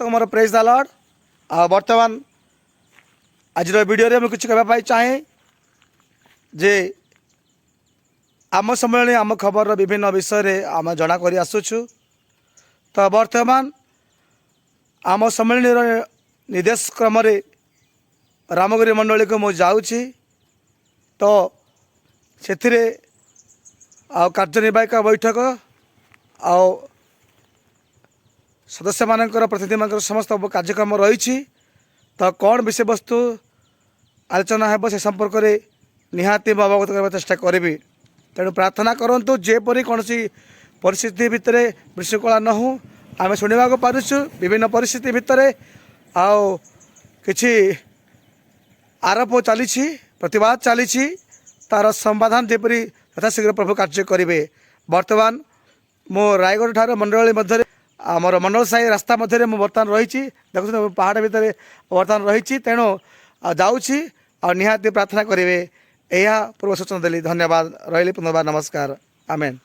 तो मोर praise the Lord बर्तमान आज वीडियो मुझे किसी कहवाई चाहे जे आम सम्मेलन आम खबर विभिन्न विषय आम जना कर आसुचु। तो बर्तमान आम सम्मेलन निर्देश क्रम रामगिरी मंडली को मुझे जाऊँगी। तो से कार्यनिर्वाहिका बैठक आ सदस्य मान प्रतिनिधि मान समस्त कार्यक्रम रही। तो कौन विषय वस्तु आलोचना है से संपर्क में निहाती अवगत करने चेष्टा करी। तेणु प्रार्थना करूँ जेपरी कौन परिस्थिति भितर विशृंखला न हो आम शुणा पार्छु विभिन्न परिस्थिति भितर कि आरोप चली प्रतिवाद चली तार समाधान जेपरी यथाशीघ्र प्रभु कार्य करेंगे। बर्तमान मो रायगढ़ ठार मंडली मध्य आमर मंडल साही रास्ता मध्य बर्तमान रही देखो पहाड़ भितर बर्तमान रही। तेणु जाऊँगी निहाती प्रार्थना करेंगे। यह पूर्व सूचना देली। धन्यवाद रही। पुनर्बार नमस्कार। आमेन।